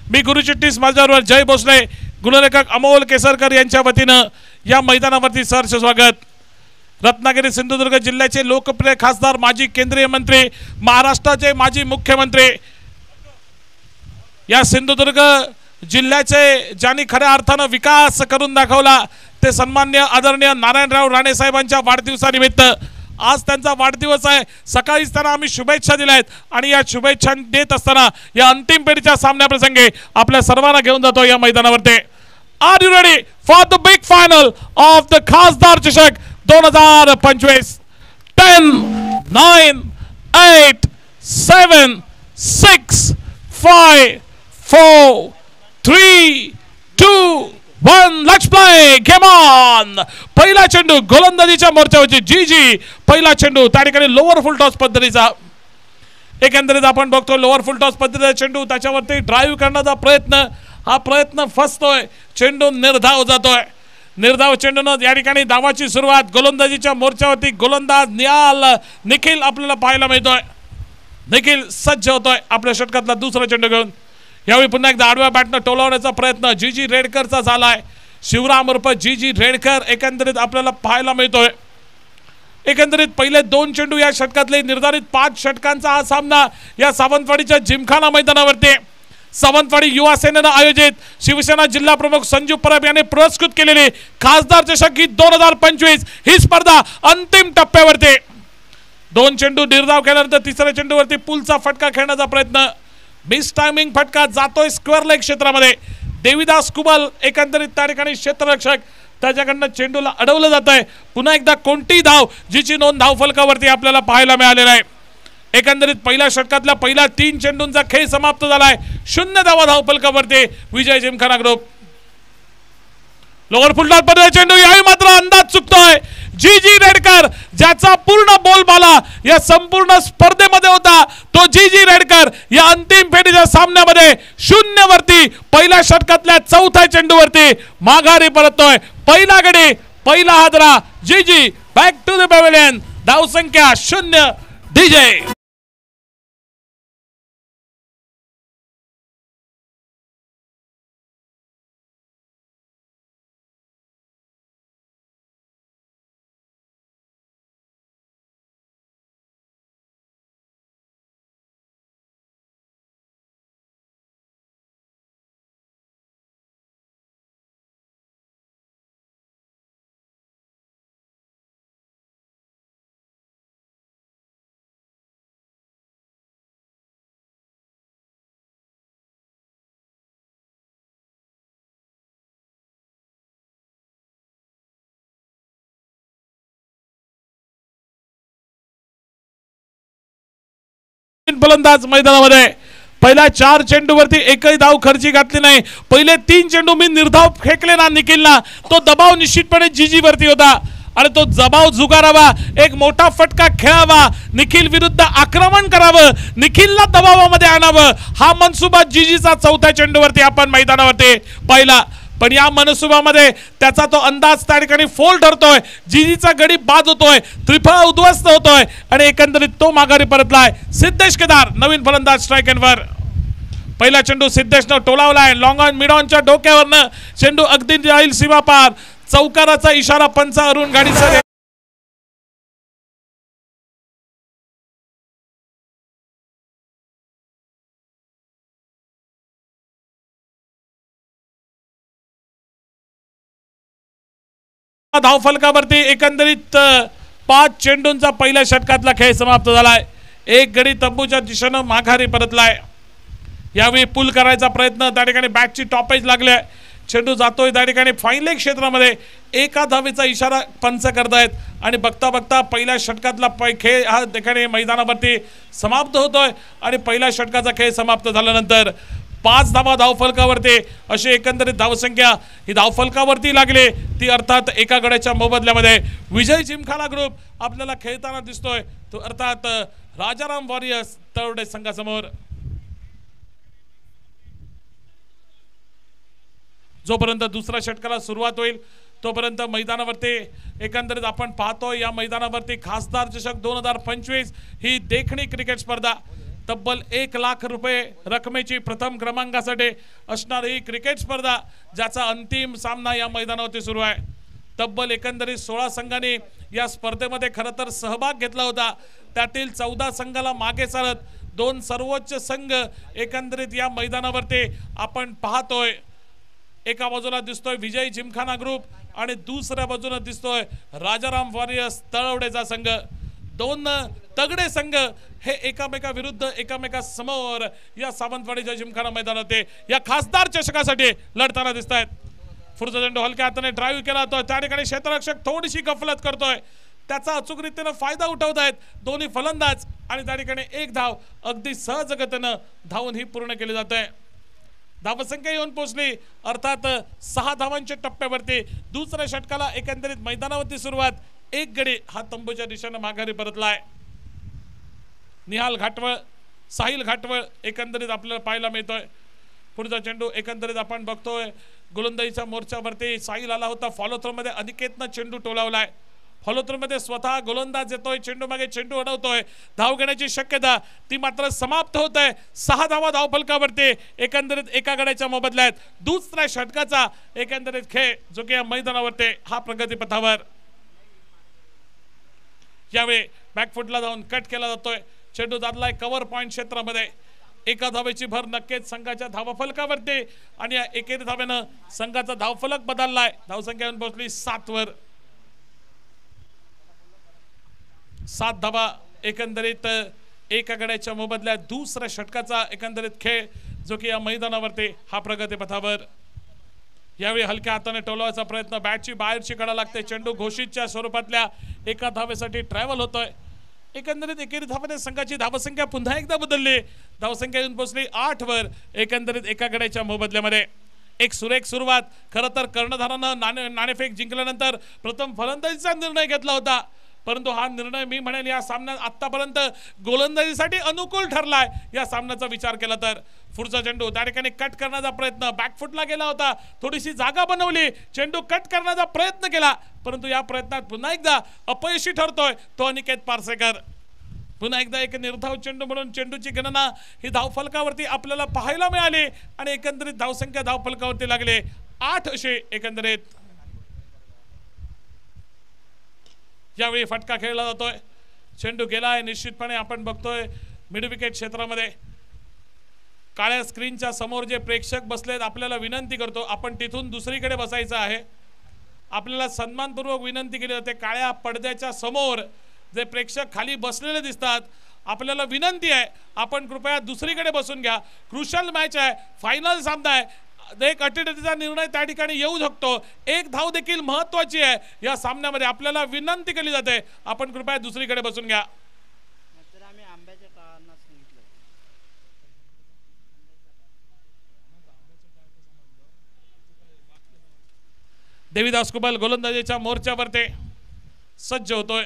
मी गुरुचिट्टीस माझ्याबरोबर जय भोसले गुणलेखक अमोल केसरकर यांच्या वतीनं या मैदानावरती सहर्ष स्वागत। रत्नागिरी सिंधुदुर्ग जिल्ह्याचे लोकप्रिय खासदार माजी केंद्रीय मंत्री महाराष्ट्राचे माजी मुख्यमंत्री या सिंधुदुर्ग जिल्ह्याचे ज्यांनी खऱ्या अर्थाने विकास करून दाखवला ते सन्माननीय आदरणीय नारायणराव राणे साहेबांच्या वाढदिवसानिमित्त आज त्यांचा वाढदिवस आहे। सकाळीच त्यांना आम्ही शुभेच्छा दिल्या आहेत आणि या शुभेच्छा देत असताना या अंतिम फेरीच्या सामन्याप्रसंगी आपल्या सर्वांना घेऊन जातो या मैदानावरती। Are you ready for the big final of the खासदार चषक 2025? 10 9 8 7 6 5 4 3 2 1 लेट्स प्ले गेम ऑन। पहिला चेंडू गोलंदाजीच्या मोर्चावरची जी पहिला चेंडू त्या ठिकाणी लोअर फुल टॉस पद्धतीचा एकंदरीत आपण बघतो लोअर फुल टॉस पद्धतीचा चेंडू त्याच्यावरती ड्राईव्ह करण्याचा प्रयत्न हा प्रयत्न फसतोय चेंडू निर्धाव जातोय। निर्धाव चेंडूनं या ठिकाणी धावाची सुरुवात गोलंदाजीच्या मोर्चावरती गोलंदाज निखिल आपल्याला पाहायला मिळतोय। निखिल सज्ज होतोय आपल्या षटकातला दुसरा चेंडू घेऊन। यावेळी पुन्हा एकदा आडव्या बॅटनं टोलवण्याचा प्रयत्न जी रेडकरचा झालाय। शिवराम उर्फ जी रेडकर एकंदरीत आपल्याला पाहायला मिळतोय। एकंदरीत पहिले 2 चेंडू या षटकातले निर्धारित 5 षटकांचा हा सामना या सावंतवाडीच्या जिमखाना मैदानावरती सावंतवाडी युवा सेनेनं आयोजित शिवसेना जिल्हा प्रमुख संजू परब यांनी पुरस्कृत केलेली खासदार चषक 2025 ही स्पर्धा अंतिम टप्प्यावरती 2 चेंडू निर्धाव केल्यानंतर तिसऱ्या चेंडूवरती पुलचा फटका खेळण्याचा प्रयत्न मिस टायमिंग फटका जातोय स्क्वेअर लेग क्षेत्रामध्ये। देवीदास कुबल एकंदरीत त्या ठिकाणी क्षेत्ररक्षक त्याच्याकडनं चेंडूला अडवलं जात आहे। पुन्हा एकदा कोणती धाव जिची नोंद धावफलकावरती आपल्याला पाहायला मिळालेला आहे। एकंदरीत पहिल्या षटकातल्या पहिल्या 3 चेंडूंचा खेळ समाप्त झालाय। 0 धावा धावफलकावरती Vijay Gymkhana group. Lower full toss पद्धतीचा चेंडू याही मात्र अंदाज चुकतोय। जी रेडकर ज्याचा पूर्ण बोलबाला या संपूर्ण स्पर्धेमध्ये होता तो जी रेडकर या अंतिम फेरीच्या सामन्यामध्ये 0 वरती पहिल्या षटकातल्या चौथ्या चेंडूवरती माघारी परततोय। पहिला गडी पहिला हादरा जी बॅक टू द पॅव्हेलियन। धावसंख्या 0 डीजे। फलंदाज मैदानामध्ये पहिल्या 4 चेंडूवरती एकही धाव खर्ची घातली नाही। पहिले 3 चेंडू मी निर्धाव फेकले ना निखिलला तो दबाव निश्चितपणे जी वरती होता आणि तो दबाव झुगारावा एक मोठा फटका खेळावा निखिल विरुद्ध आक्रमण करावं निखिलला दबावामध्ये आणावं हा मनसुबा जीचा चौथ्या चेंडूवरती आपण मैदानावरती पाहिला। पण या मनसुबामध्ये त्याचा तो अंदाज त्या ठिकाणी फोल ठरतोय। जीजीचा गडी बाद होतोय त्रिफळा उद्ध्वस्त होतोय आणि एकंदरीत तो माघारी परतलाय। सिद्धेश केदार नवीन फलंदाज स्ट्राइक एंडवर। पहिला चेंडू सिद्धेशनं टोलावलाय लॉंग ऑन मिड ऑनच्या डोक्यावरनं चेंडू अगदी जाईल सीमा पार। चौकाराचा इशारा पंच अरुण गाडीचा धावफलकावरती एकंदरीत 5 चेंडूंचा पहिल्या षटकातला खेळ समाप्त झालाय। एक गडी तंबूच्या दिशेनं माघारी परतलाय। यावेळी पुल करायचा प्रयत्न त्या ठिकाणी बॅटची टॉपेज लागले चेंडू जातोय त्या ठिकाणी फाईन लेग क्षेत्रामध्ये एका धावेचा इशारा पंच करतायत आणि बघता बघता पहिल्या षटकातला खेळ हा ठिकाणी मैदानावरती समाप्त होतोय आणि पहिल्या षटकाचा खेळ समाप्त झाल्यानंतर 5 धावा धावफलकावरती अशी एकंदरीत धावसंख्या ही धावफलकावरती लागली ती अर्थात एका गड्याच्या मोबदल्यामध्ये विजय जिमखाना ग्रुप आपल्याला खेळताना दिसतोय तो अर्थात राजाराम वॉरियर्स तळवडे संघासमोर। जोपर्यंत दुसऱ्या षटकाला सुरुवात होईल तोपर्यंत मैदानावरती एकंदरीत आपण पाहतोय या मैदानावरती खासदार चषक 2025 ही देखणी क्रिकेट स्पर्धा तब्बल 1,00,000 रुपये रकमेची प्रथम क्रमांकासाठी असणारी ही क्रिकेट स्पर्धा ज्याचा अंतिम सामना या मैदानावरती सुरू आहे। तब्बल एकंदरीत 16 संघांनी या स्पर्धेमध्ये खरं तर सहभाग घेतला होता। त्यातील 14 संघाला मागे सारत 2 सर्वोच्च संघ एकंदरीत या मैदानावरती आपण पाहतोय। एका बाजूला दिसतोय विजय जिमखाना ग्रुप आणि दुसऱ्या बाजूला दिसतोय राजाराम वॉरियर्स तळवडेचा संघ। 2 तगडे संघ हे एकामेकाविरुद्ध एकामेकासमोर या सावंतवाडीच्या जिमखाना मैदानात या खासदार चषकासाठी लढताना दिसत आहेत। पुढचा चेंडू हलक्या हाताने ड्राईव्ह केला जातोय, त्या ठिकाणी क्षेत्ररक्षक थोडीशी गफलत करतोय, त्याचा अचूक रीतीने फायदा उठवत आहेत दोन्ही फलंदाज आणि त्या ठिकाणी एक धाव अगदी सहजगतीने धावून ही पूर्ण केली जाते। धावसंख्या येऊन पोहोचली अर्थात 6 धावांच्या टप्प्यावरती दुसऱ्या षटकाला एकंदरीत मैदानावरती सुरुवात। एक गडी हा तंबूच्या दिशेने माघारी परतलाय। निहाल घाटवळ साहिल घाटवळ एकंदरीत आपल्याला पाहायला मिळतोय। पुढचा चेंडू एकंदरीत आपण बघतोय गोलंदाजीच्या मोर्चावरती साहिल आला होता, फॉलो थ्रो मध्ये अनिकेतनं चेंडू टोलावलाय। फॉलो थ्रो मध्ये स्वतः गोलंदाज येतोय, चेंडू मागे चेंडू अडवतोय, धाव घेण्याची शक्यता ती मात्र समाप्त होत आहे। 6 धावा धावफलकावरती एकंदरीत एका गड्याच्या मोबदल्यात दुसऱ्या षटकाचा एकंदरीत खेळ जो की या मैदानावरती हा प्रगतीपथावर यावेळी बॅकफुटला जाऊन कट केला जातोय। चेंडू दादलाय कव्हर पॉइंट क्षेत्रामध्ये, एका धावेची भर नक्कीच संघाच्या धावफलकावरती आणि या एकेरी धावेनं संघाचा धावफलक बदललाय। धावसंख्या येऊन पोहोचली 7 वर। 7 धावा एकंदरीत एका गड्याच्या मोबदल्यात दुसऱ्या षटकाचा एकंदरीत खेळ जो की या मैदानावरती हा प्रगतीपथावर यावेळी हलक्या हाताने टोलवायचा प्रयत्न, बॅटची बाहेरची कडा लागते, चेंडू घोषितच्या स्वरूपातल्या एका धावेसाठी ट्रॅव्हल होतोय। एकंदरीत एकेरी धावेने संघाची धावसंख्या पुन्हा एकदा बदलली, धावसंख्या येऊन पोहोचली 8 वर एकंदरीत एका गड्याच्या मोबदल्यामध्ये। एक सुरेख सुरुवात खरं तर कर्णधारानं नाणेफेक जिंकल्यानंतर प्रथम फलंदाजीचा निर्णय घेतला होता, परंतु हा निर्णय मी म्हणेल या सामन्यात आतापर्यंत गोलंदाजीसाठी अनुकूल ठरलाय या सामन्याचा विचार केला तर। पुढचा चेंडू त्या ठिकाणी कट करण्याचा प्रयत्न, बॅकफुटला गेला होता, थोडीशी जागा बनवली, चेंडू कट करण्याचा प्रयत्न केला, परंतु या प्रयत्नात पुन्हा एकदा अपयशी ठरतोय तो अनिकेत पारसेकर। पुन्हा एकदा एक निर्धाव चेंडू म्हणून चेंडूची गणना ही धावफलकावरती आपल्याला पाहायला मिळाली आणि एकंदरीत धावसंख्या धावफलकावरती लागले 8 असे एकंदरीत यावेळी फटका खेळला जातोय। चेंडू गेलाय, निश्चितपणे आपण बघतोय मिड विकेट क्षेत्रामध्ये काळ्या स्क्रीनच्या समोर जे प्रेक्षक बसलेत आपल्याला विनंती करतो आपण तिथून दुसरीकडे बसायचं आहे। आपल्याला सन्मानपूर्वक विनंती केली जाते, काळ्या पडद्याच्या समोर जे प्रेक्षक खाली बसलेले दिसतात आपल्याला विनंती आहे आपण कृपया दुसरीकडे बसून घ्या। क्रुशल मॅच आहे, फायनल सामना आहे, एक अटीतटीचा निर्णय त्या ठिकाणी येऊ शकतो, एक धाव देखील महत्त्वाची आहे या सामन्यामध्ये, आपल्याला विनंती केली जाते आपण कृपया दुसरीकडे बसून घ्या। देवीदास कुबल गोलंदाजीच्या मोर्चावरती सज्ज होतोय।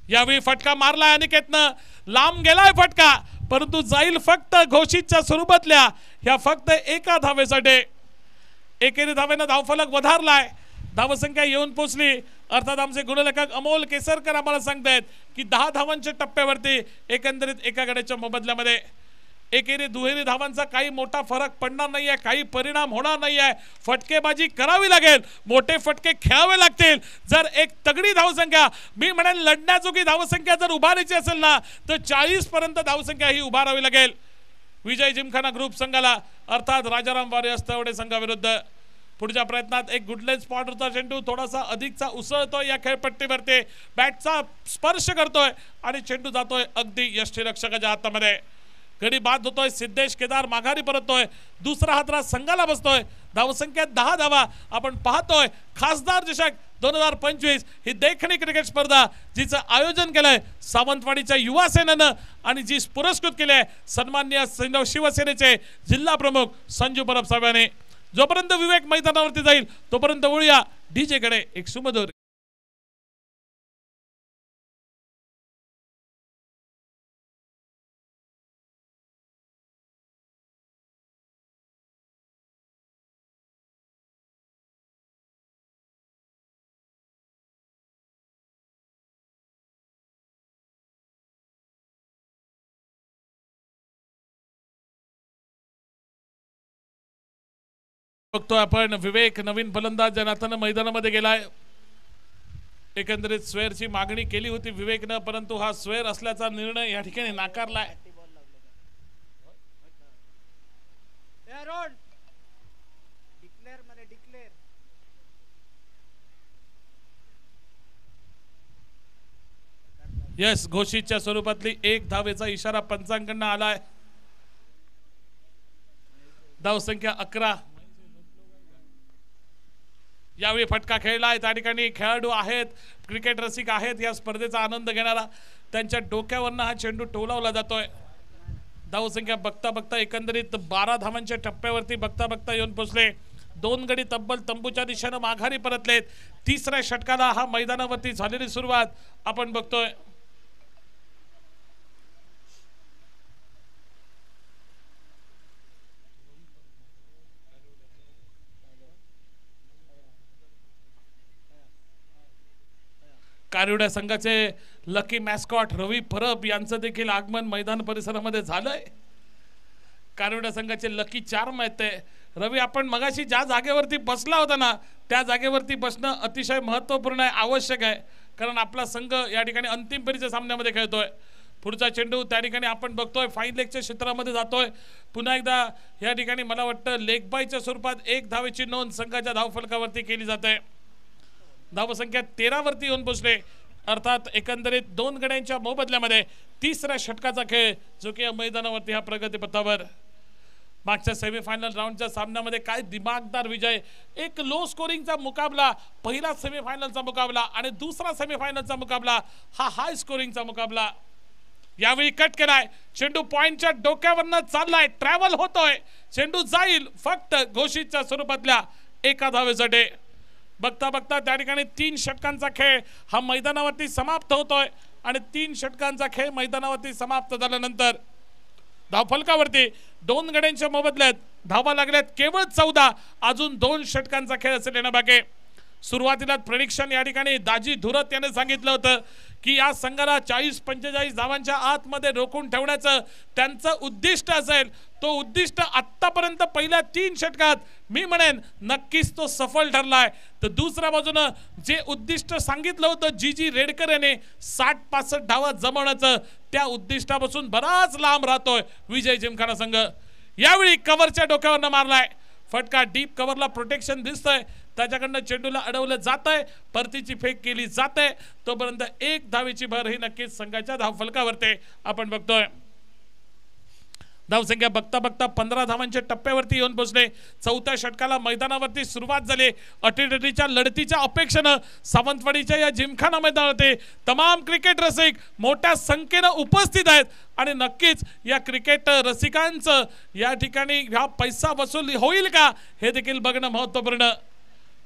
यावेळी फटका मारलाय अनिकेतनं, लांब गेलाय फटका, परंतु जाईल फक्त घोषितच्या स्वरूपातल्या ह्या फक्त एका धावेसाठी। एकेरी धावेनं धावफलक वधारलाय, धावसंख्या येऊन पोहोचली अर्थात आमचे गुणलेखक अमोल केसरकर आम्हाला सांगतायत की 10 धावांच्या टप्प्यावरती एकंदरीत एका गड्याच्या मोबदल्यामध्ये एकेरी दुहेरी धावांचा काही मोठा फरक पडणार नाहीये, काही परिणाम होणार नाहीये, फटकेबाजी करावी लागेल, मोठे फटके खेळावे लागतील। जर एक तगडी धावसंख्या मी म्हणेन लढण्याजोगी धावसंख्या जर उभारायची असेल ना तर 40 पर्यंत धावसंख्या ही उभारावी लागेल विजय जिमखाना ग्रुप संघाला अर्थात राजाराम वॉरियर्स तळवडे संघाविरुद्ध। पुढच्या प्रयत्नात एक गुडलेन स्पॉटवरचा चेंडू थोडासा अधिकचा उसळतोय या खेळपट्टीवरती, बॅटचा स्पर्श करतोय आणि चेंडू जातोय अगदी यष्टीरक्षकाच्या हातामध्ये। गडी बाद होतोय, सिद्धेश केदार माघारी परततोय, दुसरा हातरा संघाला बसतोय। धावसंख्या 10 धावा आपण पाहतोय। खासदार चषक 2025 ही देखणी क्रिकेट स्पर्धा जिचं आयोजन केलंय सावंतवाडीच्या युवा सेनेनं आणि जी पुरस्कृत केली आहे सन्माननीय शिवसेनेचे जिल्हा प्रमुख संजू परब साहेब यांनी। जोपर्यंत विवेक मैदानावरती जाईल तोपर्यंत वळूया डीजे कडे एक सुमधुर बघतो आपण विवेक नवीन फलंदाज जनातन मैदानामध्ये गेलाय। एकंदरीत स्वेअरची मागणी केली होती विवेकनं, परंतु हा स्वेअर असल्याचा निर्णय या ठिकाणी नाकारलाय। यस, घोषितच्या स्वरूपातली एक धावेचा इशारा पंचांकडनं आलाय। धावसंख्या 11। यावेळी फटका खेळलाय, त्या ठिकाणी खेळाडू आहेत, क्रिकेट रसिक आहेत, या स्पर्धेचा आनंद घेणारा, त्यांच्या डोक्यावरनं हा चेंडू टोलावला जातोय। धावसंख्या बघता बघता एकंदरीत 12 धावांच्या टप्प्यावरती बघता बघता येऊन पोहोचले। 2 गडी तब्बल तंबूच्या दिशेने माघारी परतलेत। तिसऱ्या षटकाला हा मैदानावरती झालेली सुरुवात आपण बघतोय। कारिवड्या संघाचे लकी मॅस्कॉट रवी परब यांचं देखील आगमन मैदान परिसरामध्ये झालंय। कारिवड्या संघाचे लकी चार्म आहेत ते। रवी, आपण मगाशी ज्या जागेवरती बसला होता ना, त्या जागेवरती बसणं अतिशय महत्त्वपूर्ण आहे, आवश्यक आहे, कारण आपला संघ या ठिकाणी अंतिम फेरीच्या सामन्यामध्ये खेळतोय। पुढचा चेंडू त्या ठिकाणी आपण बघतोय फाईन लेगच्या क्षेत्रामध्ये जातोय। पुन्हा एकदा या ठिकाणी मला वाटतं लेग बायच्या स्वरूपात एक धावेची नोंद संघाच्या धावफलकावरती केली जाते। धावसंख्या 13 वरती येऊन पोहोचले, अर्थात एकंदरीत 2 गड्यांच्या मोबदल्यामध्ये तिसऱ्या षटकाचा खेळ जो की या मैदानावरती हा प्रगतीपथावर। मागच्या सेमीफायनल राऊंडच्या सामन्यामध्ये काय दिमागदार विजय, एक लो स्कोरिंगचा मुकाबला, पहिला सेमीफायनलचा मुकाबला आणि दुसरा सेमीफायनलचा मुकाबला हा हाय स्कोरिंगचा मुकाबला। यावेळी कट केलाय, चेंडू पॉइंटच्या डोक्यावरनं चाललाय, ट्रॅव्हल होतोय, चेंडू जाईल फक्त घोषितच्या स्वरूपातल्या एका धावेसाठी। बघता बघता त्या ठिकाणी 3 षटकांचा खेळ हा मैदानावरती समाप्त होतोय आणि 3 षटकांचा खेळ मैदानावरती समाप्त झाल्यानंतर धावफलकावरती 2 गड्यांच्या मोबदल्यात धावा लागल्यात केवळ 14। अजून 2 षटकांचा खेळ असेल येणं बाकी। सुरुवातीला प्रेडिक्शन या ठिकाणी दाजी धुरत याने सांगितलं होतं की या संघाला 40-45 धावांच्या आतमध्ये रोखून ठेवण्याचं त्यांचं उद्दिष्ट असेल। तो उद्दिष्ट आत्तापर्यंत पहिल्या 3 षटकात मी म्हणेन नक्कीच तो सफल ठरलाय। तर दुसऱ्या बाजूनं जे उद्दिष्ट सांगितलं होतं जी रेडकर याने 60-65 धावा जमवण्याचं, त्या उद्दिष्टापासून बराच लांब राहतोय विजय जिमखाना संघ। यावेळी कव्हरच्या डोक्यावरनं मारलाय फटका, डीप कव्हरला प्रोटेक्शन दिसतंय, त्याच्याकडनं चेंडूला अडवलं जात आहे, परतीची फेक केली जाते, तोपर्यंत एक धावेची भर ही नक्कीच संघाच्या धावफलकावरती आपण बघतोय। धावसंख्या बघता बघता 15 धावांच्या टप्प्यावरती येऊन पोहोचले। चौथ्या षटकाला मैदानावरती सुरुवात झाली। अटीतटीच्या लढतीच्या अपेक्षेनं सावंतवाडीच्या या जिमखाना मैदानावरती तमाम क्रिकेट रसिक मोठ्या संख्येनं उपस्थित आहेत आणि नक्कीच या क्रिकेट रसिकांचं या ठिकाणी हा पैसा वसूल होईल का हे देखील बघणं महत्त्वपूर्ण,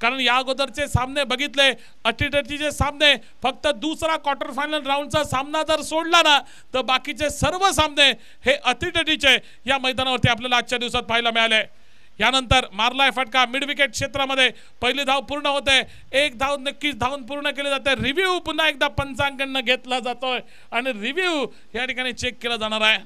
कारण या अगोदरचे सामने बघितले, अटीतटीचे सामने, फक्त दुसरा क्वार्टर फायनल राऊंडचा सामना जर सोडला ना तर बाकीचे सर्व सामने हे अटीतटीचे या मैदानावरती आपल्याला आजच्या दिवसात पाहायला मिळाले। यानंतर मारलाय फटका मिड विकेट क्षेत्रामध्ये, पहिली धाव पूर्ण होते, एक धाव नक्कीच धावून पूर्ण केली जाते। रिव्ह्यू पुन्हा एकदा पंचांकडनं घेतला जातोय आणि रिव्ह्यू या ठिकाणी चेक केला जाणार आहे।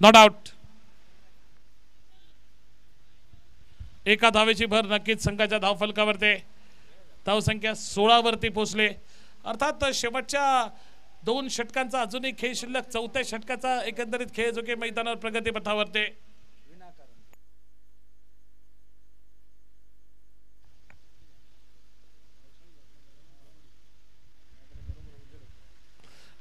Not out. एका धावेची भर नक्कीच संघाच्या धावफलकावरती। धावसंख्या 16 वरती पोहोचले, अर्थात शेवटच्या 2 षटकांचा अजूनही खेळ शिल्लक, चौथ्या षटकाचा एकंदरीत खेळ जो की मैदानावर प्रगतीपथावरती।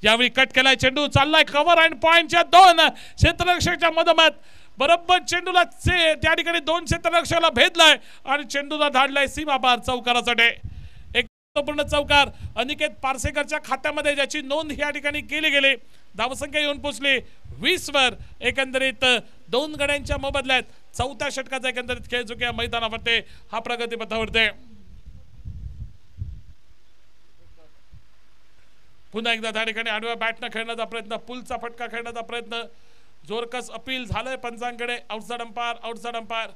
यावेळी कट केलाय, चेंडू चाललाय कव्हर अँड पॉइंटच्या 2 क्षेत्ररक्षकाच्या मधोमध, बरोबर चेंडूला त्या ठिकाणी 2 क्षेत्ररक्षकाला भेदलाय आणि चेंडूला धाडलाय सीमा पार चौकारासाठी। एक महत्त्वपूर्ण चौकार अनिकेत पारसेकरच्या खात्यामध्ये ज्याची नोंद या ठिकाणी केली गेली। धावसंख्या येऊन पोहोचली 20 वर, एकंदरीत 2 गड्यांच्या मोबदल्यात चौथ्या षटकाचा एकंदरीत खेळ चुक्या मैदानावरती हा प्रगतीपथावरती पुन्हा एकदा त्या ठिकाणी आडव्या बॅटनं खेळण्याचा प्रयत्न पुलचा फटका खेळण्याचा प्रयत्न जोरकस अपील झालंय पंचांकडे आउटसाइड अंपायर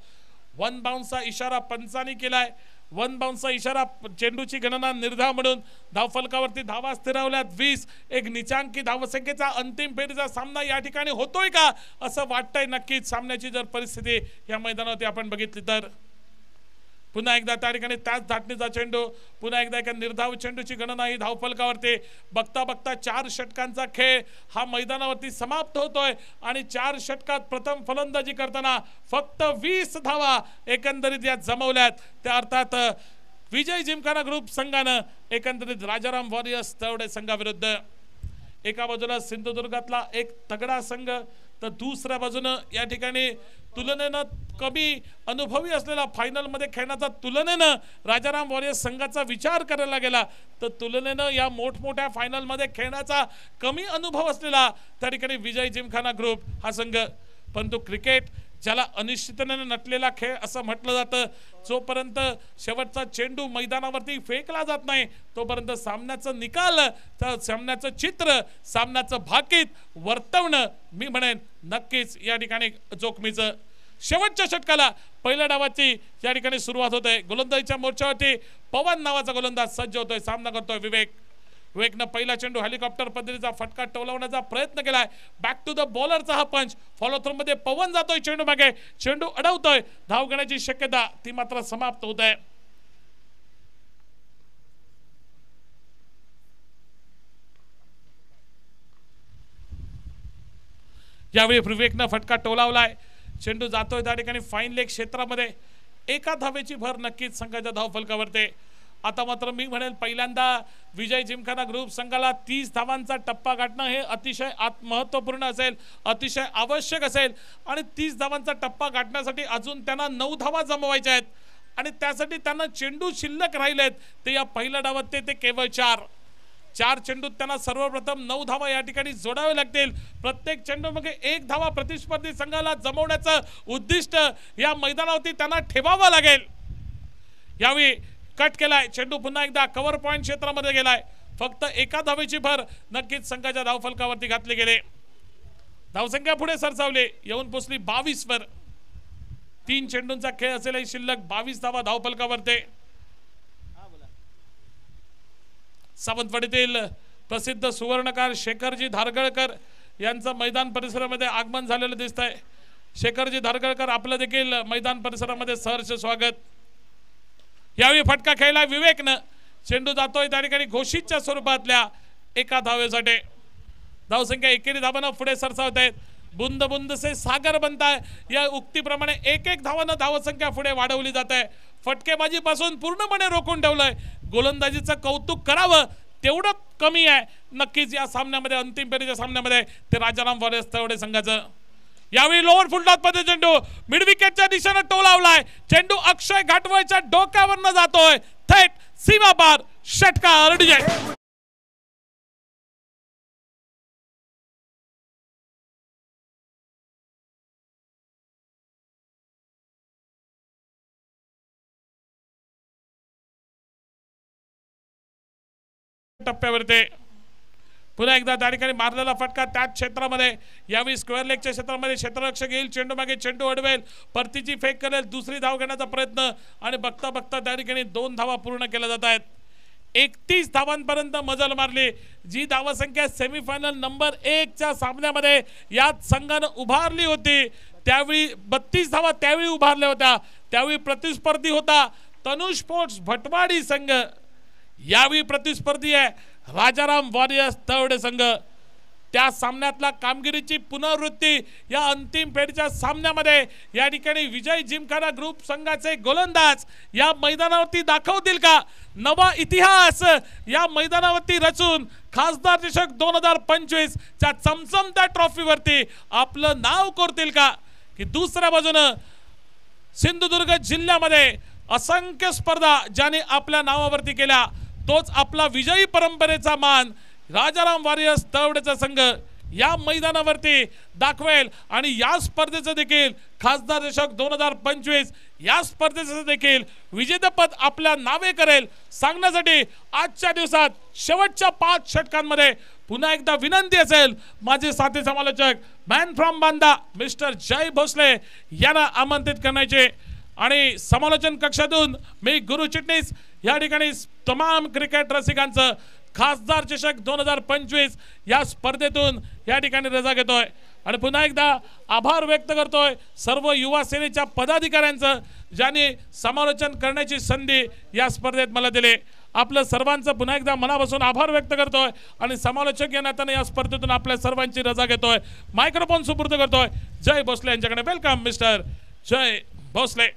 वन बाउन्सचा इशारा पंचांनी केलाय वन बाउन्सचा इशारा चेंडूची गणना निर्धाव म्हणून धावफलकावरती धावा स्थिरावल्यात 20 एक निचांकी धावसंख्येचा अंतिम फेरीचा सामना या ठिकाणी होतोय का असं वाटतंय नक्कीच सामन्याची जर परिस्थिती या मैदानावरती आपण बघितली तर पुन्हा एकदा त्या ठिकाणी त्याच धाटणीचा चेंडू पुन्हा एकदा एका निर्धाव चेंडूची गणना ही धावफलकावरती बघता बघता 4 षटकांचा खेळ हा मैदानावरती समाप्त होतोय आणि 4 षटकात प्रथम फलंदाजी करताना फक्त 20 धावा एकंदरीत या जमवल्यात त्या अर्थात विजय जिमखाना ग्रुप संघानं एकंदरीत राजाराम वॉरियर्स तळवडे संघाविरुद्ध एका बाजूला सिंधुदुर्गातला एक तगडा संघ तर दुसऱ्या बाजूनं या ठिकाणी तुलनेनं कमी अनुभवी असलेला फायनलमध्ये खेळण्याचा तुलनेनं राजाराम वॉरियर्स संघाचा विचार करायला गेला तर तुलनेनं या मोठमोठ्या फायनलमध्ये खेळण्याचा कमी अनुभव असलेला त्या ठिकाणी विजय जिमखाना ग्रुप हा संघ परंतु क्रिकेट ज्याला अनिश्चिततेने नटलेला खेळ असं म्हटलं जातं जोपर्यंत शेवटचा चेंडू मैदानावरती फेकला जात नाही तोपर्यंत सामन्याचं निकाल सामन्याचं चित्र सामन्याचं भाकीत वर्तवणं मी म्हणेन नक्कीच या ठिकाणी जोखमीचं शेवटच्या षटकाला पहिल्या डावाची या ठिकाणी सुरुवात होते गोलंदाजीच्या मोर्चावरती पवन नावाचा गोलंदाज सज्ज होतोय सामना करतोय विवेकनं पहिला चेंडू हेलिकॉप्टर पद्धतीचा फटका टोलवण्याचा प्रयत्न केलाय बॅक टू द बॉलरचा हा पंच फॉलो थ्रू मध्ये पवन जातोय चेंडू मागे चेंडू अडवतोय धाव घेण्याची शक्यता ती मात्र समाप्त होत आहे यावेळी विवेकनं फटका टोलावलाय चेंडू जातोय त्या ठिकाणी फाईन लेग क्षेत्रामध्ये एका धावेची भर नक्कीच संघाच्या धावफलकावरती आता मात्र मी म्हणेल पहिल्यांदा विजय जिमखाना ग्रुप संघाला 30 धावांचा टप्पा गाठणं हे अतिशय महत्त्वपूर्ण असेल अतिशय आवश्यक असेल आणि 30 धावांचा टप्पा गाठण्यासाठी अजून त्यांना 9 धावा जमवायच्या आहेत आणि त्यासाठी त्यांना चेंडू शिल्लक राहिलेत ते या पहिल्या डावात ते केवळ 4 चेंडूत त्यांना सर्वप्रथम 9 धावा या ठिकाणी जोडावे लागतील प्रत्येक चेंडू मध्ये 1 धावा प्रतिस्पर्धी संघाला जमवण्याचं उद्दिष्ट या मैदानावरती त्यांना ठेवावं लागेल यावेळी कट केलाय चेंडू पुन्हा एकदा कव्हर पॉइंट क्षेत्रामध्ये गेलाय फक्त एका धावेची भर नक्कीच संघाच्या धावफलकावरती घातले गेले धावसंख्या पुढे सरसावली येऊन पोचली 22 वर 3 चेंडूंचा खेळ असेलही शिल्लक 22 धावा धावफलकावरती सावंतवाडीतील प्रसिद्ध सुवर्णकार शेखरजी धारगळकर यांचं मैदान परिसरामध्ये आगमन झालेलं दिसतंय शेखरजी धारगळकर आपलं देखील मैदान परिसरामध्ये सहर्ष स्वागत यावेळी फटका खेळला विवेकनं चेंडू जातोय त्या ठिकाणी घोषितच्या स्वरूपातल्या एका धावेसाठी धावसंख्या एकेरी धावांना पुढे सरसावत आहेत बुंद बुंद से सागर बनताय या उक्तीप्रमाणे एक धावांना धावसंख्या पुढे वाढवली जात आहे फटकेबाजीपासून पूर्णपणे रोखून ठेवलंय गोलंदाजीचं कौतुक करावं तेवढं कमी आहे नक्कीच या सामन्यामध्ये अंतिम फेरीच्या सामन्यामध्ये ते राजाराम वॉरियर्स तळवडे संघाचं यावेळी लोअर फुलटॉस मध्ये चेंडू मिड विकेटच्या दिशेने टोलावलाय चेंडू अक्षय घाटवळच्या डोक्यावरनं जातोय थेट सीमा पार षटकार टप्प्यावरती पुन्हा एकदा त्या ठिकाणी मारलेला फटका त्याच क्षेत्रामध्ये यावेळी स्क्वेअर लेगच्या क्षेत्रामध्ये क्षेत्ररक्षक येईल चेंडू मागे चेंडू अडवेल परतीची फेक करेल दुसरी धाव घेण्याचा प्रयत्न आणि बघता बघता त्या ठिकाणी 2 धावा पूर्ण केल्या जात आहेत 31 धावांपर्यंत मजल मारली जी धावसंख्या सेमीफायनल नंबर 1 च्या सामन्यामध्ये याच संघानं उभारली होती त्यावेळी 32 धावा त्यावेळी उभारल्या होत्या त्यावेळी प्रतिस्पर्धी होता तनुष स्पोर्ट्स भटवाडी संघ यावेळी प्रतिस्पर्धी आहे राजाराम वॉरियर्स तळवडे संघ त्या सामन्यातला कामगिरीची पुनरावृत्ती या अंतिम फेरीच्या सामन्यामध्ये या ठिकाणी विजय जिमखाना ग्रुप संघाचे गोलंदाज या मैदानावरती दाखवतील का नवा इतिहास या मैदानावरती रचून खासदार चषक 2025 च्या चमचमत्या ट्रॉफीवरती आपलं नाव कोरतील का की दुसऱ्या बाजूने सिंधुदुर्ग जिल्ह्यामध्ये असंख्य स्पर्धा ज्याने आपल्या नावावरती केल्या तोच आपला विजयी परंपरेचा मान राजाराम वॉरियर्स तळवडेचा संघ या मैदानावरती दाखवेल आणि या स्पर्धेचं देखील खासदार चषक 2025 या स्पर्धेचं देखील विजेतेपद आपल्या नावे करेल सांगण्यासाठी आजच्या दिवसात शेवटच्या 5 षटकांमध्ये पुन्हा एकदा विनंती असेल माझे साथी समालोचक मॅन फ्रॉम बांदा मिस्टर जय भोसले यांना आमंत्रित करण्याचे आणि समालोचन कक्षातून मी गुरु चिटणीस या ठिकाणी तमाम क्रिकेट रसिकांचं खासदार चषक 2025 या स्पर्धेतून या ठिकाणी रजा घेतोय आणि पुन्हा एकदा आभार व्यक्त करतोय सर्व युवा सेनेच्या पदाधिकाऱ्यांचं ज्यांनी समालोचन करण्याची संधी या स्पर्धेत मला दिली आपलं सर्वांचं पुन्हा एकदा मनापासून आभार व्यक्त करतोय आणि समालोचक या नात्याने या स्पर्धेतून आपल्या सर्वांची रजा घेतोय मायक्रोफोन सुपूर्द करतोय जय भोसले यांच्याकडे वेलकम मिस्टर जय भोसले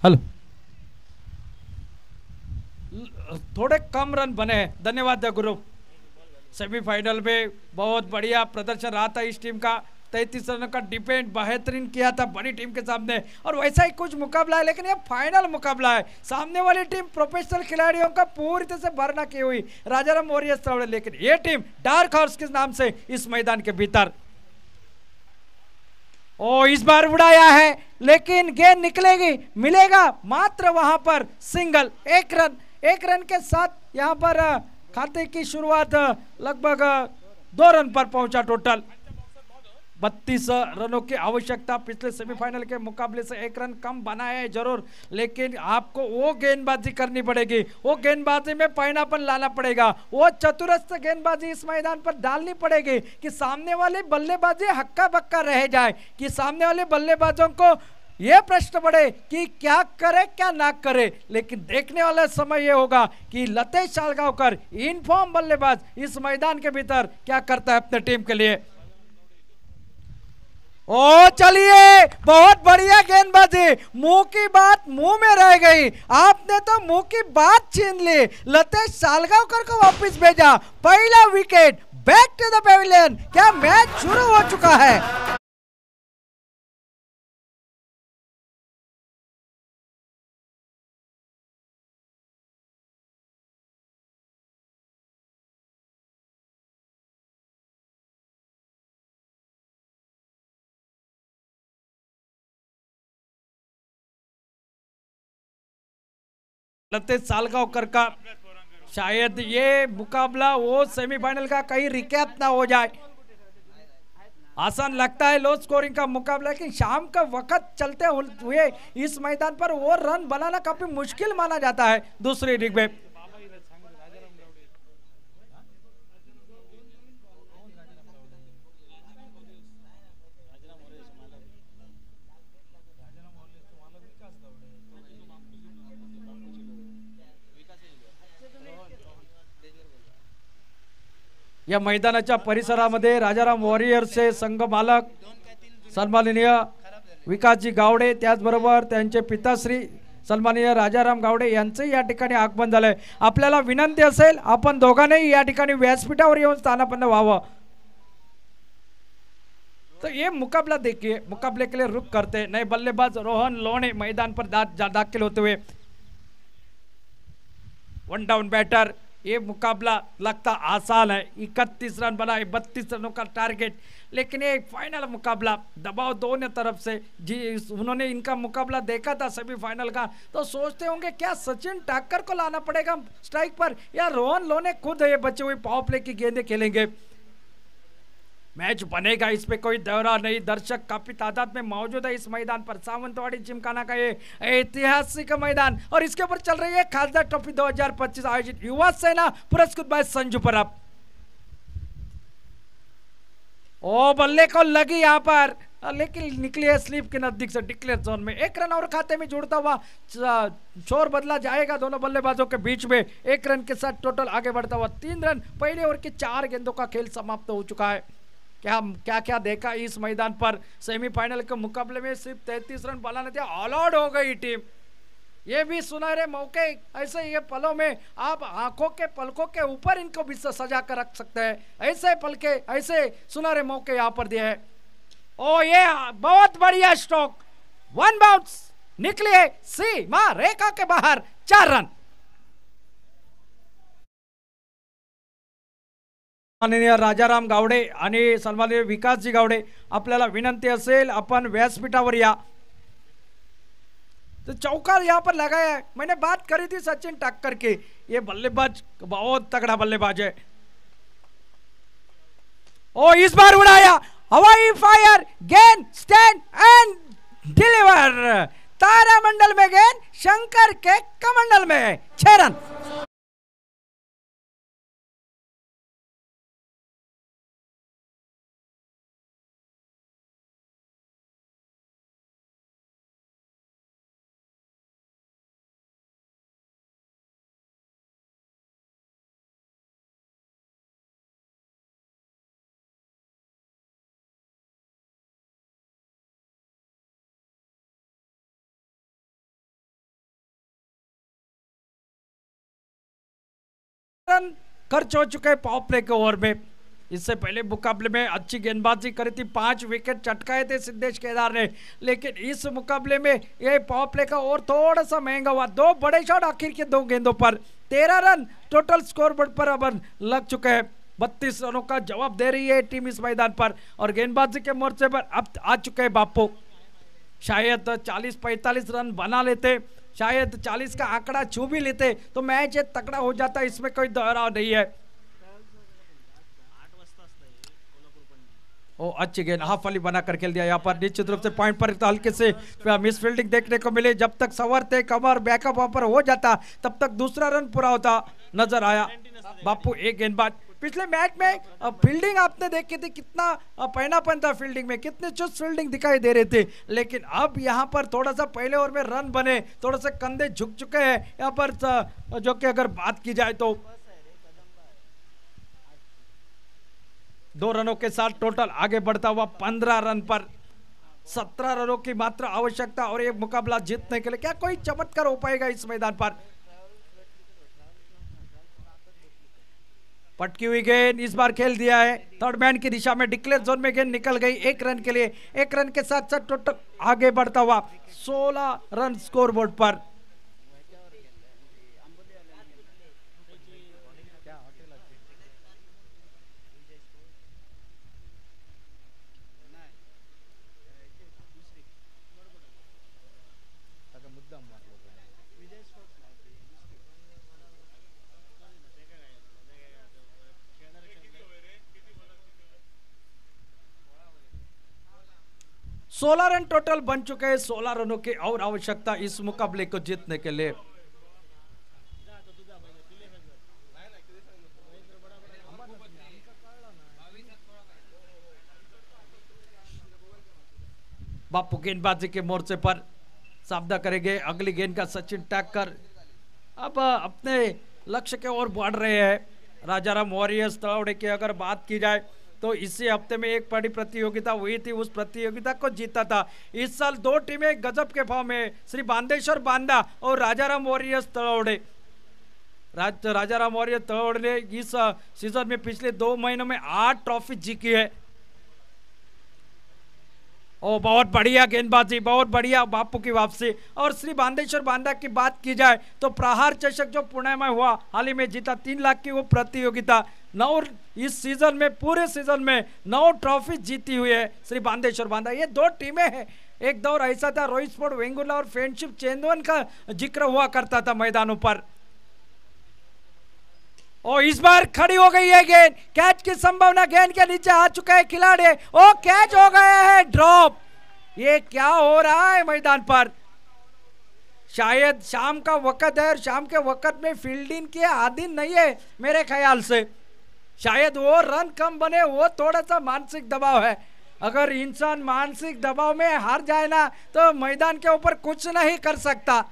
हेलो थोड़े कम रन बने हैं धन्यवाद गुरु सेमीफाइनल में बहुत बढ़िया प्रदर्शन रहा था इस टीम का 33 रनों का डिपेंड बेहतरीन किया था बड़ी टीम के सामने और वैसा ही कुछ मुकाबला है लेकिन ये फाइनल मुकाबला है सामने वाली टीम प्रोफेशनल खिलाड़ियों का पूरी तरह से भरना की हुई राजाराम वॉरियर्स लेकिन ये टीम डार्क हॉर्स के नाम से इस मैदान के भीतर ओ इस बार उड़ाया है लेकिन गेंद निकलेगी मिलेगा मात्र वहां पर सिंगल एक रन के साथ यहां पर खाते की शुरुआत लगभग 2 रन पर पहुंचा टोटल 32 रनों की आवश्यकता पिछले सेमीफाइनल के मुकाबले से 1 रन कम बनाया है जरूर लेकिन आपको वो गेंदबाजी करनी पड़ेगी वो गेंदबाजी में पैनापन लाना पड़ेगा वो चतुरस्र गेंदबाजी इस मैदान पर डालनी पड़ेगी कि सामने वाले बल्लेबाजी हक्का बक्का रह जाए कि सामने वाले बल्लेबाजों को ये प्रश्न पड़े कि क्या करे क्या ना करे लेकिन देखने वाला समय ये होगा कि लतेश शालगांवकर इनफॉर्म बल्लेबाज इस मैदान के भीतर क्या करता है अपने टीम के लिए ओ चलिए बहुत बढ़िया गेंदबाजी मुंह की बात मुंह में रह गई आपने तो मुंह की बात छीन ली लतेश शालगांवकर को वापस भेजा पहला wicket back to the pavilion क्या मैच शुरू हो चुका है लतेश शालगांवकर का शायद ये मुकाबला वो सेमीफाइनल का कहीं रिकैप ना हो जाए आसान लगता है लो स्कोरिंग का मुकाबला लेकिन शाम का वक्त चलते हुए इस मैदान पर वो रन बनाना काफी मुश्किल माना जाता है दूसरी इनिंग में या मैदानाच्या परिसरामध्ये राजाराम वॉरियर्सचे संघ मालक सन्माननीय विकासजी गावडे, त्याचबरोबर त्यांचे पिताश्री सन्माननीय राजाराम गावडे यांचे या ठिकाणी आगमन झालंय। आपल्याला विनंती असेल आपण दोघांनाही या ठिकाणी व्यासपीठावर येऊन स्थानापन्न व्हावं। तो ये मुकाबला देखिए, मुकाबले के लिए रुक करते नए बल्लेबाज रोहन लोणे मैदान पर दाखिल होते हुए। वन डाउन बैटर, ये मुकाबला लगता आसान है, 31 रन बनाए, 32 रनों का टारगेट, लेकिन ये फाइनल मुकाबला दबाव दोनों तरफ से जी उन्होंने इनका मुकाबला देखा था सेमीफाइनल का, तो सोचते होंगे क्या सचिन ठाकर को लाना पड़ेगा स्ट्राइक पर या रोहन लोने खुद ये बचे हुए पावर प्ले की गेंदें खेलेंगे। मैच बनेगा, इस पे कोई दौरा नहीं। दर्शक काफी तादाद में मौजूद है इस मैदान पर। सावंतवाड़ी जिमखाना का ये ऐतिहासिक मैदान और इसके ऊपर चल रही है खासदार ट्रॉफी 2025 आयोजित युवा सेना पुरस्कृत बाय संजू परब। ओ बल्ले को लगी यहाँ पर, लेकिन निकली है स्लीप के नजदीक से डिक्लेयर जोन में। एक रन और खाते में जुड़ता हुआ छोर बदला जाएगा दोनों बल्लेबाजों के बीच में। एक रन के साथ टोटल आगे बढ़ता हुआ 3 रन। पहले ओवर के 4 गेंदों का खेल समाप्त हो चुका है। क्या क्या देखा इस मैदान पर। सेमीफाइनल के मुकाबले में सिर्फ 33 रन बनाने थे, ऑल आउट हो गई टीम। ये भी सुनहरे मौके, ऐसे ये पलों में आप आंखों के पलकों के ऊपर इनको भी सजा कर रख सकते हैं। ऐसे पल के ऐसे सुनहरे मौके यहाँ पर दिए हैं। ओ ये बहुत बढ़िया स्ट्रोक, 1 बाउंस निकली है सीमा रेखा के बाहर, 4 रन। सन्माननीय राजाराम गावडे आणि सन्माननीय विकासजी गावडे, आपल्याला विनंती असेल आपण व्यासपीठावर या। तो चौका यहाँ पर लगाया है। मैंने बात करी थी सचिन ठाकर की, ये बल्लेबाज बहुत तगड़ा बल्लेबाज है। ओ इस बार उड़ाया, हवाई फायर, गेंद स्टैंड एंड डिलीवर। तारामंडल में गेंद, शंकर के कमंडल में 6 रन। रन खर्च हो चुके हैं पावर प्ले के ओवर में। इससे पहले मुकाबले में अच्छी गेंदबाजी करी थी, 5 विकेट चटकाए थे सिद्धेश केदार ने, लेकिन इस मुकाबले में ये पावर प्ले का ओवर थोड़ा सा महंगा हुआ। 2 बड़े शॉट आखिर के 2 गेंदों पर, 13 रन टोटल स्कोर बोर्ड पर अब लग चुके हैं। 32 रनों का जवाब दे रही है टीम इस मैदान पर और गेंदबाजी के मोर्चे पर अब आ चुके हैं बापू। शायद 40-45 रन बना लेते, शायद 40 का आंकड़ा छू भी लेते तो मैच तगड़ा हो जाता, इसमें कोई दोहराव नहीं है। ओ अच्छी गेंद हाफ वाली बना कर खेल दिया यहाँ पर। निश्चित रूप से पॉइंट पर तो हल्के से मिस फील्डिंग देखने को मिले। जब तक संवरते कमर बैकअप वहां पर हो जाता तब तक दूसरा रन पूरा होता नजर आया। बापू एक गेंदबाज, पिछले मैच में फील्डिंग आपने देखी थी, कितना पहनापन था फील्डिंग में, कितने चुस्त फील्डिंग दिखाई दे रहे थे, लेकिन अब यहाँ पर थोड़ा सा पहले ओवर में रन बने, थोड़ा सा कंधे झुक चुके हैं यहाँ पर, जो कि अगर बात की जाए तो 2 रनों के साथ टोटल आगे बढ़ता हुआ 15 रन पर। 17 रनों की मात्र आवश्यकता और ये मुकाबला जीतने के लिए क्या कोई चमत्कार हो पाएगा इस मैदान पर। पटकी हुई गेंद इस बार खेल दिया है, थर्ड मैन की दिशा में डिक्लेयर जोन में गेंद निकल गई 1 रन के लिए। 1 रन के साथ साथ टोटल आगे बढ़ता हुआ 16 रन स्कोर बोर्ड पर। सोलह रन टोटल बन चुके हैं, 16 रनों की और आवश्यकता इस मुकाबले को जीतने के लिए। बापू गेंदबाजी के मोर्चे पर सामना करेंगे। अगली गेंद का सचिन ठाकर अब अपने लक्ष्य के ओर बढ़ रहे हैं। राजाराम वॉरियर्स तलवड़े की अगर बात की जाए तो इसी हफ्ते में एक बड़ी प्रतियोगिता हुई थी, उस प्रतियोगिता को जीता था। इस साल दो टीमें गजब के फॉर्म में, श्री बांदेश्वर बांदा और राजाराम वॉरियर्स तलवड़े। राजाराम वॉरियर्स तलवड़े ने इस सीजन में पिछले 2 महीनों में 8 ट्रॉफी जीती है। ओ बहुत बढ़िया गेंदबाजी, बहुत बढ़िया बापू की वापसी। और श्री बांदेश्वर बांदा की बात की जाए तो प्रहार चषक जो पुणे में हुआ, हाल ही में जीता 3 लाख की वो प्रतियोगिता, 9 इस सीजन में, पूरे सीजन में 9 ट्रॉफी जीती हुई है श्री बांदेश्वर बांदा। ये 2 टीमें हैं। एक दौर ऐसा था रोहित स्पोर्ट वेंगुर्ला और फ्रेंडशिप चेंदवन का जिक्र हुआ करता था मैदानों पर। और इस बार खड़ी हो गई है गेंद, कैच की संभावना, गेंद के नीचे आ चुका है खिलाड़ी, ओ कैच हो गया है, ड्रॉप। ये क्या हो रहा है मैदान पर? शायद शाम का वक्त है और शाम के वक्त में फील्डिंग के आदीन नहीं है मेरे ख्याल से। शायद वो रन कम बने, वो थोड़ा सा मानसिक दबाव है। अगर इंसान मानसिक दबाव में हार जाए ना तो मैदान के ऊपर कुछ नहीं कर सकता।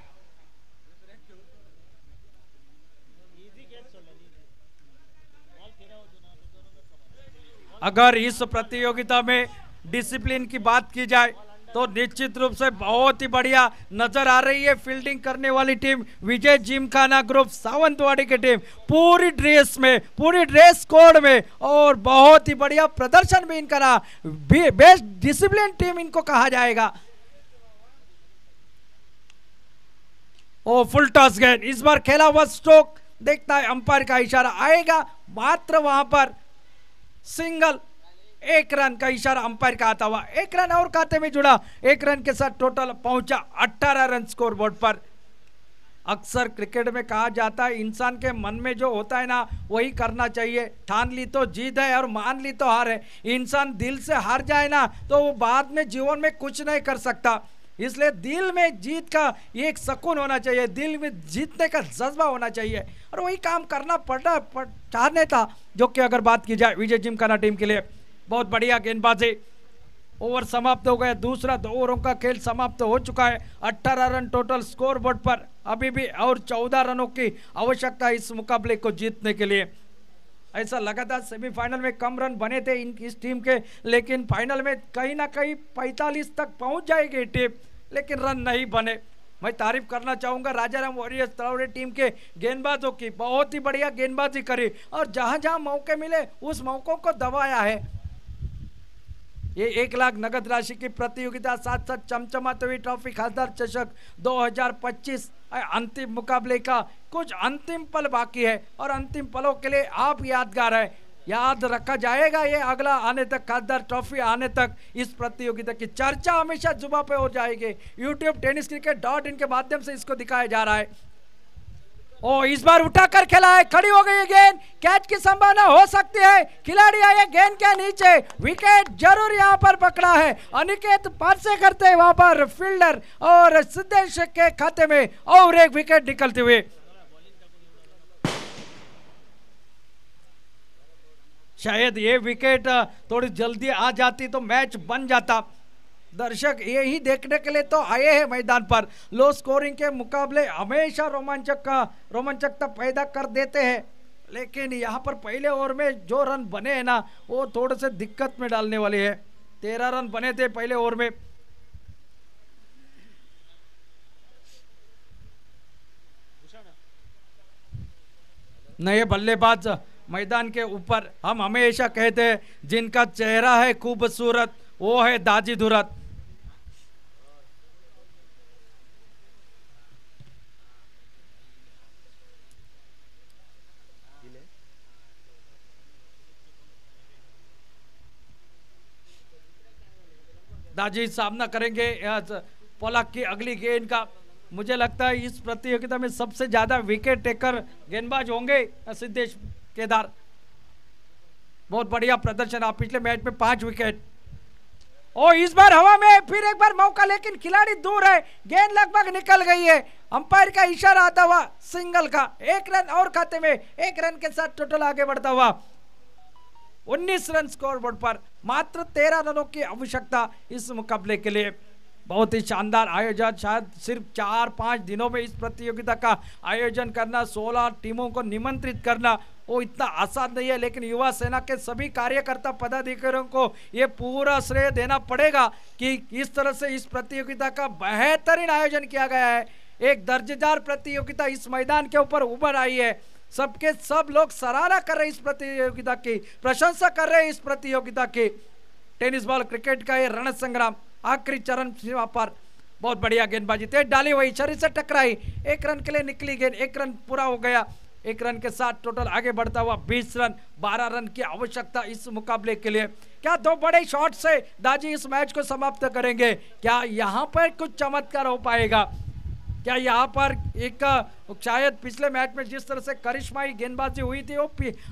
अगर इस प्रतियोगिता में डिसिप्लिन की बात की जाए तो निश्चित रूप से बहुत ही बढ़िया नजर आ रही है फील्डिंग करने वाली टीम विजय जिमखाना ग्रुप सावंतवाड़ी की टीम, पूरी ड्रेस में, पूरी ड्रेस कोड में, और बहुत ही बढ़िया प्रदर्शन भी इनका रहा। बेस्ट डिसिप्लिन टीम इनको कहा जाएगा। ओ फुल टॉस गेंद, इस बार खेला हुआ स्ट्रोक, देखता है अंपायर का इशारा आएगा, मात्र वहां पर सिंगल, 1 रन का इशारा अंपायर का आता हुआ, 1 रन और खाते में जुड़ा। 1 रन के साथ टोटल पहुंचा 18 रन स्कोर बोर्ड पर। अक्सर क्रिकेट में कहा जाता है इंसान के मन में जो होता है ना वही करना चाहिए। ठान ली तो जीत है और मान ली तो हार है। इंसान दिल से हार जाए ना तो वो बाद में जीवन में कुछ नहीं कर सकता। इसलिए दिल में जीत का ये एक सुकून होना चाहिए, दिल में जीतने का जज्बा होना चाहिए, और वही काम करना चाहने था। जो कि अगर बात की जाए विजय जिमखाना टीम के लिए, बहुत बढ़िया गेंदबाजी। ओवर समाप्त हो गया, दूसरा 2 ओवरों का खेल समाप्त हो चुका है। 18 रन टोटल स्कोर बोर्ड पर, अभी भी और 14 रनों की आवश्यकता है इस मुकाबले को जीतने के लिए। ऐसा लगा था सेमीफाइनल में कम रन बने थे इस टीम के, लेकिन फाइनल में कहीं ना कहीं 45 तक पहुंच जाएगी टीम, लेकिन रन नहीं बने। मैं तारीफ करना चाहूंगा राजाराम वॉरियर्स तलवड़े टीम के गेंदबाजों की, बहुत ही बढ़िया गेंदबाजी करी और जहां जहां मौके मिले उस मौकों को दबाया है। ये 1 लाख नगद राशि की प्रतियोगिता, साथ साथ चमचमाती हुई ट्रॉफी खासदार चषक 2025 अंतिम मुकाबले का कुछ अंतिम पल बाकी है, और अंतिम पलों के लिए आप यादगार है, याद रखा जाएगा। ये अगला आने तक, खासदार ट्रॉफी आने तक इस प्रतियोगिता की चर्चा हमेशा जुबा पे हो जाएगी। YouTube tenniscricket.in के माध्यम से इसको दिखाया जा रहा है। ओ इस बार उठाकर खेला है, खड़ी हो गई है गेंद, कैच की संभावना हो सकती है, खिलाड़ी आए गेंद के नीचे, विकेट जरूर यहां पर पकड़ा है। अनिकेत पारसे करते हैं वहां पर फील्डर, और सिद्धेश के खाते में और एक विकेट निकलते हुए। शायद ये विकेट थोड़ी जल्दी आ जाती तो मैच बन जाता। दर्शक यही देखने के लिए तो आए हैं मैदान पर। लो स्कोरिंग के मुकाबले हमेशा रोमांचकता पैदा कर देते हैं, लेकिन यहाँ पर पहले ओवर में जो रन बने हैं ना वो थोड़े से दिक्कत में डालने वाले हैं। 13 रन बने थे पहले ओवर में। नए बल्लेबाज मैदान के ऊपर, हम हमेशा कहते हैं जिनका चेहरा है खूबसूरत वो है दाजी धुरत। दाजी सामना करेंगे पोलाक की अगली गेंद का। मुझे लगता है इस प्रतियोगिता में सबसे ज्यादा विकेट टेकर गेंदबाज होंगे सिद्धेश केदार। बहुत बढ़िया प्रदर्शन आप पिछले मैच में 5 विकेट। और इस बार हवा में फिर एक बार मौका, लेकिन खिलाड़ी दूर है, गेंद लगभग निकल गई है। अंपायर का इशारा आता हुआ सिंगल का, 1 रन और खाते में, 1 रन के साथ टोटल आगे बढ़ता हुआ 19 रन स्कोर बोर्ड पर। मात्र 13 रनों की आवश्यकता इस मुकाबले के लिए। बहुत ही शानदार आयोजन, शायद सिर्फ 4-5 दिनों में इस प्रतियोगिता का आयोजन करना, 16 टीमों को निमंत्रित करना वो इतना आसान नहीं है, लेकिन युवा सेना के सभी कार्यकर्ता पदाधिकारियों को ये पूरा श्रेय देना पड़ेगा कि इस तरह से इस प्रतियोगिता का बेहतरीन आयोजन किया गया है। एक दर्जेदार प्रतियोगिता इस मैदान के ऊपर उभर आई है। सबके सब लोग सराहना कर रहे हैं इस प्रतियोगिता की, प्रशंसा कर रहे हैं इस प्रतियोगिता की। टेनिस बॉल क्रिकेट का ये रण संग्राम आखिरी चरण सीमा पर, बहुत बढ़िया गेंदबाजी तेज डाली हुई, शरीर से टकराई, 1 रन के लिए निकली गेंद, 1 रन पूरा हो गया। 1 रन के साथ टोटल आगे बढ़ता हुआ 20 रन, 12 रन की आवश्यकता इस मुकाबले के लिए। क्या 2 बड़े शॉट से दाजी इस मैच को समाप्त करेंगे? क्या यहाँ पर कुछ चमत्कार हो पाएगा? क्या यहाँ पर एक शायद पिछले मैच में जिस तरह से करिश्माई गेंदबाजी हुई थी वो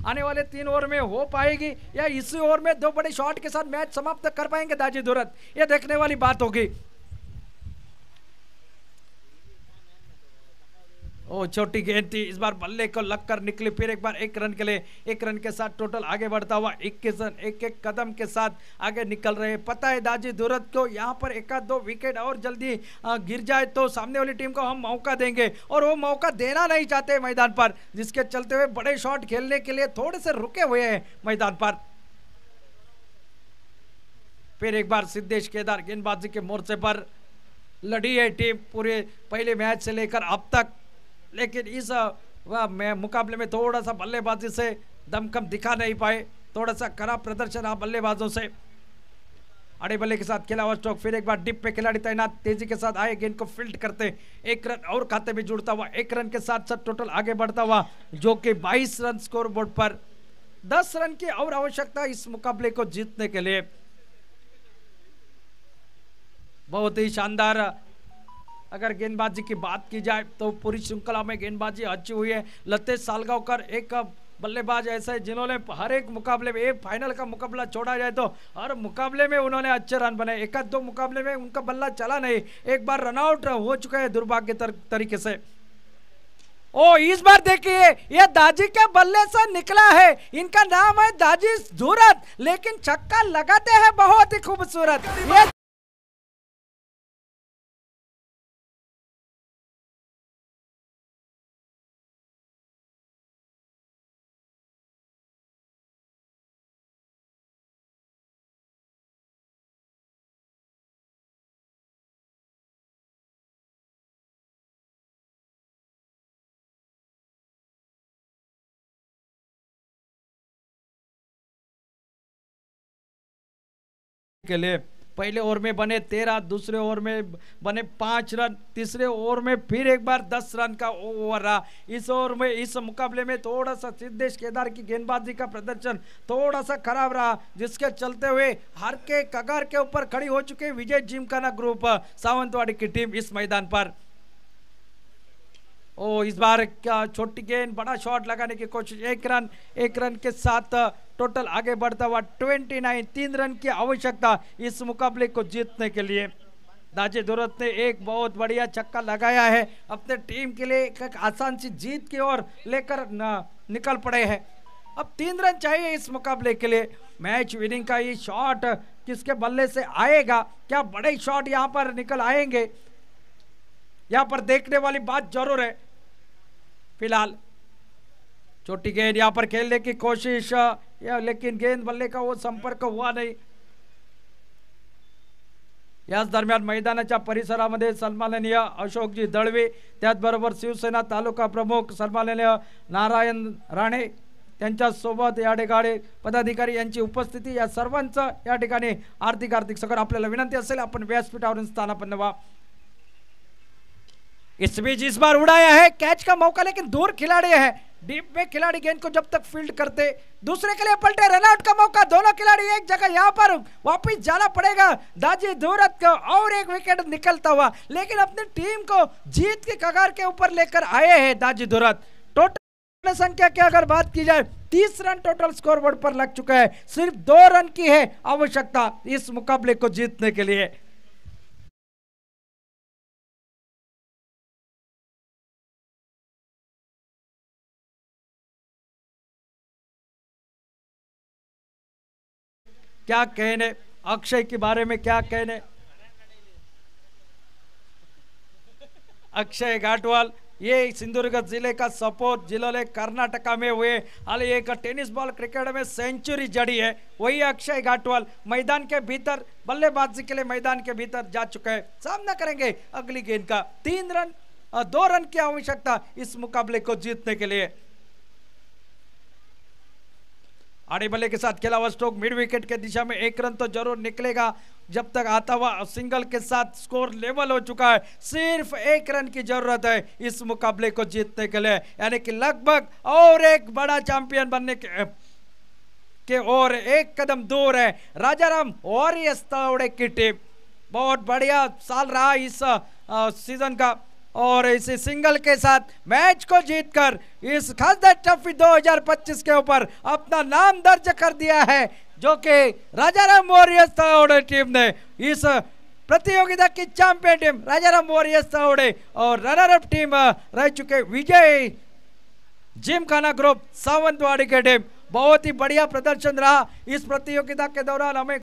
आने वाले 3 ओवर में हो पाएगी, या इसी ओवर में 2 बड़े शॉट के साथ मैच समाप्त कर पाएंगे दाजी धुरत? ये देखने वाली बात होगी। ओ छोटी गेंद थी, इस बार बल्ले को लगकर निकली, फिर एक बार 1 रन के लिए, 1 रन के साथ टोटल आगे बढ़ता हुआ 21 रन, एक कदम के साथ आगे निकल रहे। पता है दाजी धुरत को यहाँ पर 1-2 विकेट और जल्दी गिर जाए तो सामने वाली टीम को हम मौका देंगे, और वो मौका देना नहीं चाहते मैदान पर, जिसके चलते हुए बड़े शॉट खेलने के लिए थोड़े से रुके हुए हैं मैदान पर। फिर एक बार सिद्धेश केदार गेंदबाजी के मोर्चे पर लड़ी है टीम पूरे पहले मैच से लेकर अब तक, लेकिन इस मुकाबले में थोड़ा सा बल्लेबाजी से दमखम दिखा नहीं पाए, थोड़ा सा खराब प्रदर्शन रहा बल्लेबाजों से। अड़े बल्ले के साथ खेला हुआ स्ट्रोक, फिर एक बार डिप पे खिलाड़ी तैनात, तेजी के साथ आए, गेंद को फील्ड करते, 1 रन और खाते में जुड़ता हुआ, 1 रन के साथ साथ टोटल आगे बढ़ता हुआ, जो कि 22 रन स्कोर बोर्ड पर। 10 रन की और आवश्यकता इस मुकाबले को जीतने के लिए। बहुत ही शानदार अगर गेंदबाजी की बात की जाए तो पूरी श्रृंखला में गेंदबाजी अच्छी हुई है। लतेश सालगांवकर एक बल्लेबाज ऐसे है जिन्होंने हर एक मुकाबले में, एक फाइनल का मुकाबला छोड़ा जाए तो हर मुकाबले में उन्होंने अच्छे रन बनाए। 1-2 मुकाबले में उनका बल्ला चला नहीं, एक बार रनआउट हो चुका है दुर्भाग्य तरीके से। ओ इस बार देखिए ये दाजी के बल्ले से निकला है, इनका नाम है दाजी धुरत, लेकिन छक्का लगाते हैं बहुत ही खूबसूरत। ये के लिए पहले ओवर में बने 13, दूसरे ओवर में बने 5 रन, तीसरे ओवर में फिर एक बार 10 रन का ओवर रहा। इस ओवर में, इस मुकाबले में थोड़ा सा सिद्धेश केदार की गेंदबाजी का प्रदर्शन थोड़ा सा खराब रहा, जिसके चलते हुए हार के कगार के ऊपर खड़ी हो चुके विजय जिमखाना ग्रुप सावंतवाड़ी की टीम इस मैदान पर। ओ इस बार क्या छोटी गेंद बड़ा शॉट लगाने की कोशिश, 1 रन के साथ टोटल आगे बढ़ता हुआ 29, 3 रन की आवश्यकता इस मुकाबले को जीतने के लिए। दाजी धुरत ने एक बहुत बढ़िया छक्का लगाया है, अपने टीम के लिए एक आसान सी जीत की ओर लेकर निकल पड़े हैं। अब 3 रन चाहिए इस मुकाबले के लिए। मैच विनिंग का ये शॉट किसके बल्ले से आएगा? क्या बड़े शॉट यहाँ पर निकल आएंगे? यहाँ पर देखने वाली बात जरूर है। फिलहाल छोटी गेंद यहाँ पर खेलने की कोशिश, लेकिन गेंद बल्ले का वो संपर्क हुआ नाही। याच दरम्यान मैदानाच्या परिसरामध्ये सन्माननीय अशोकजी दळवे, त्याचबरोबर शिवसेना तालुका प्रमुख सन्माननीय नारायण राणे त्यांच्या सोबत या ठिकाणी पदाधिकारी यांची उपस्थिती, या सर्वांचं या ठिकाणी हार्दिक सगळं आपल्याला विनंती असेल आपण व्यासपीठावरून स्थानापन्न व्हा। इस बीच इस बार उड़ाया है कैच का मौका, लेकिन दूर खिलाड़ी है, डीप में खिलाड़ी गेंद को जब तक फील्ड करते दूसरे के लिए पलटे, रनआउट का मौका, दोनों खिलाड़ी एक जगह, यहाँ पर वापिस जाना पड़ेगा दाजी धुरत को, और एक विकेट निकलता हुआ, लेकिन अपनी टीम को जीत के कगार के ऊपर लेकर आए हैं दाजी धुरत। टोटल संख्या की अगर बात की जाए 30 रन टोटल स्कोर बोर्ड पर लग चुका है, सिर्फ 2 रन की है आवश्यकता इस मुकाबले को जीतने के लिए। क्या कहने अक्षय के बारे में, क्या कहने? अक्षय घाटवाल ये सिंधुदुर्ग जिले का सपोर्ट जिले कर्नाटका में हुए हाल एक टेनिस बॉल क्रिकेट में सेंचुरी जड़ी है, वही अक्षय घाटवाल मैदान के भीतर बल्लेबाजी के लिए मैदान के भीतर जा चुके हैं। सामना करेंगे अगली गेंद का। 2 रन की आवश्यकता इस मुकाबले को जीतने के लिए। आड़े बल्ले के साथ खेला हुआ स्ट्रोक मिड विकेट के दिशा में 1 रन तो जरूर निकलेगा। जब तक आता हुआ सिंगल के साथ स्कोर लेवल हो चुका है, सिर्फ 1 रन की जरूरत है इस मुकाबले को जीतने के लिए, यानी कि लगभग और एक बड़ा चैंपियन बनने के और 1 कदम दूर है राजाराम वॉरियर्स तावड़े की टीम। बहुत बढ़िया साल रहा इस सीजन का और इसी सिंगल के साथ मैच को जीतकर इस खासदार ट्रॉफी 2025 के ऊपर अपना नाम दर्ज कर दिया है, जो कि राजाराम वॉरियर्स तावड़े टीम ने इस प्रतियोगिता की champion team Rajaram warriors Tawde और रनर अप टीम रह चुके विजय जिमखाना ग्रुप सावंतवाड़ी के टीम। बहुत ही बढ़िया प्रदर्शन रहा इस प्रतियोगिता के दौरान। हमें